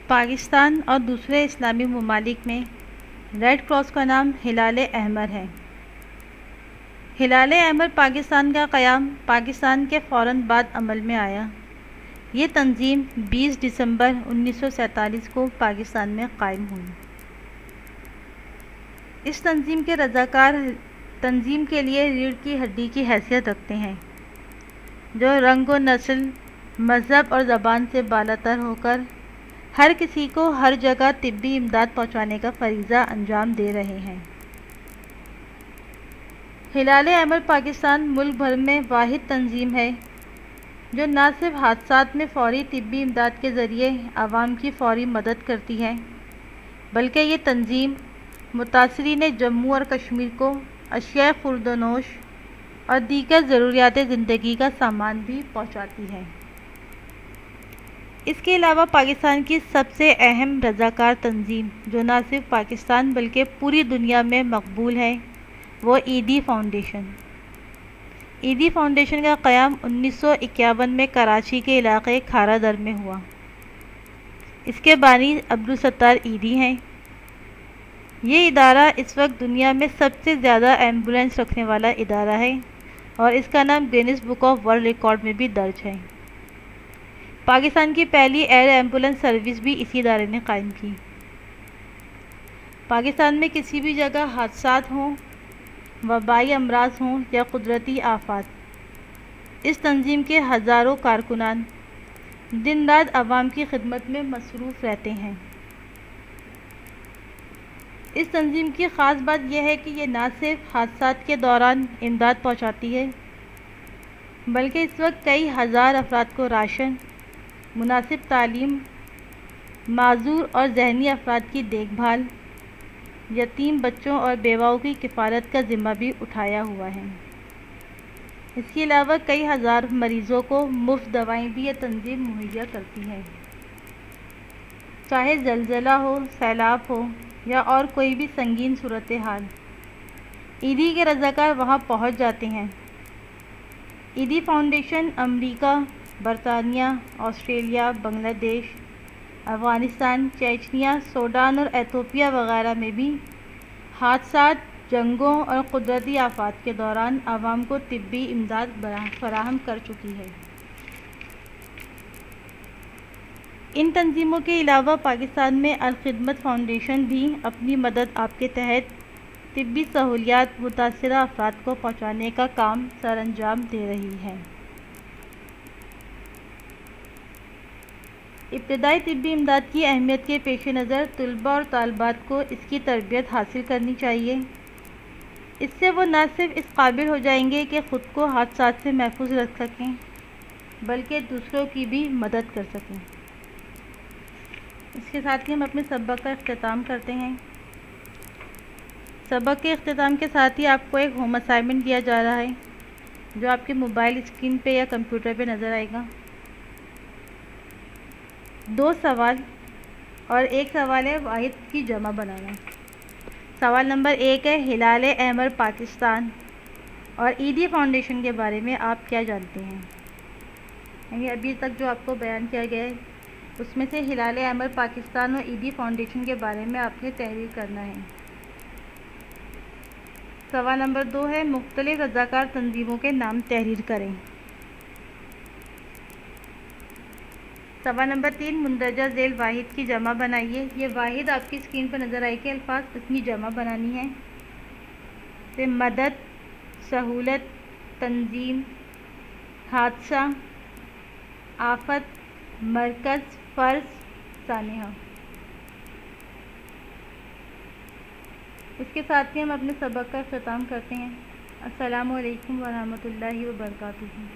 پاکستان اور دوسرے اسلامی ممالک میں ریڈ کراس کا نام ہلال احمر ہے۔ ہلال احمر پاکستان کا قیام پاکستان کے فوراً بعد عمل میں آیا۔ یہ تنظیم 20 دسمبر 1947 کو پاکستان میں قائم ہوئی۔ اس تنظیم کے رضاکار تنظیم کے لیے ریڑھ کی ہڈی کی حیثیت رکھتے ہیں، جو رنگ و نسل، مذہب اور زبان سے بالاتر ہو کر ہر کسی کو ہر جگہ طبی امداد پہنچانے کا فریضہ انجام دے رہے ہیں۔ ہلال احمر پاکستان ملک بھر میں واحد تنظیم ہے جو نہ صرف حادثات میں فوری طبی امداد کے ذریعے عوام کی فوری مدد کرتی ہے، بلکہ یہ تنظیم متاثرین جموں اور کشمیر کو اشیاء خورد و نوش اور دیگر ضروریات زندگی کا سامان بھی پہنچاتی ہے۔ اس کے علاوہ پاکستان کی سب سے اہم رضاکار تنظیم جو نہ صرف پاکستان بلکہ پوری دنیا میں مقبول ہے، وہ ایدی فاؤنڈیشن۔ ایدی فاؤنڈیشن کا قیام 1951 میں کراچی کے علاقے کھارا در میں ہوا۔ اس کے بانی عبدالستار ایدی ہیں۔ یہ ادارہ اس وقت دنیا میں سب سے زیادہ ایمبولینس رکھنے والا ادارہ ہے اور اس کا نام grains book of world record میں بھی درج ہے۔ پاکستان کی پہلی ایئر ایمبولینس سروس بھی اسی ادارے نے قائم کی۔ پاکستان میں کسی بھی جگہ حادثات ہوں، وبائی امراض ہوں یا قدرتی آفات، اس تنظیم کے ہزاروں کارکنان دن رات عوام کی خدمت میں مصروف رہتے ہیں۔ اس تنظیم کی خاص بات یہ ہے کہ یہ نہ صرف حادثات کے دوران امداد پہنچاتی ہے، بلکہ اس وقت کئی ہزار افراد کو راشن، مناسب تعلیم، معذور اور ذہنی افراد کی دیکھ بھال، یتیم بچوں اور بیواؤں کی کفالت کا ذمہ بھی اٹھایا ہوا ہے۔ اس کے علاوہ کئی ہزار مریضوں کو مفت دوائیں بھی یہ تنظیم مہیا کرتی ہے۔ چاہے زلزلہ ہو، سیلاب ہو یا اور کوئی بھی سنگین صورتحال، ایدی کے رضاکار وہاں پہنچ جاتے ہیں۔ ایدی فاؤنڈیشن امریکہ، برطانیہ، آسٹریلیا، بنگلہ دیش، افغانستان، چیچنیا، سوڈان اور ایتھوپیا وغیرہ میں بھی حادثات، جنگوں اور قدرتی آفات کے دوران عوام کو طبی امداد فراہم کر چکی ہے۔ ان تنظیموں کے علاوہ پاکستان میں الخدمت فاؤنڈیشن بھی اپنی مدد آپ کے تحت طبی سہولیات متاثرہ افراد کو پہنچانے کا کام سر انجام دے رہی ہے۔ ابتدائی طبی امداد کی اہمیت کے پیش نظر طلباء اور طالبات کو اس کی تربیت حاصل کرنی چاہیے۔ اس سے وہ نہ صرف اس قابل ہو جائیں گے کہ خود کو حادثات سے محفوظ رکھ سکیں، بلکہ دوسروں کی بھی مدد کر سکیں۔ اس کے ساتھ ہی ہم اپنے سبق کا اختتام کرتے ہیں۔ سبق کے اختتام کے ساتھ ہی آپ کو ایک ہوم اسائنمنٹ دیا جا رہا ہے جو آپ کے موبائل اسکرین پہ یا کمپیوٹر پہ نظر آئے گا۔ 2 سوال اور ایک سوال ہے واحد کی جمع بنانا۔ سوال نمبر 1 ہے ہلال احمر پاکستان اور ایدی فاؤنڈیشن کے بارے میں آپ کیا جانتے ہیں؟ یعنی ابھی تک جو آپ کو بیان کیا گیا ہے اس میں سے ہلال احمر پاکستان اور ایدی فاؤنڈیشن کے بارے میں آپ نے تحریر کرنا ہے۔ سوال نمبر 2 ہے مختلف رضاکار تنظیموں کے نام تحریر کریں۔ سوال نمبر 3 مندرجہ ذیل واحد کی جمع بنائیے۔ یہ واحد آپ کی اسکرین پر نظر آئے کہ الفاظ اس کی جمع بنانی ہے۔ پھر مدد، سہولت، تنظیم، حادثہ، آفت، مرکز، فرض، سانحہ۔ اس کے ساتھ ہی ہم اپنے سبق کا اختتام کرتے ہیں۔ السلام علیکم ورحمۃ اللہ وبرکاتہ۔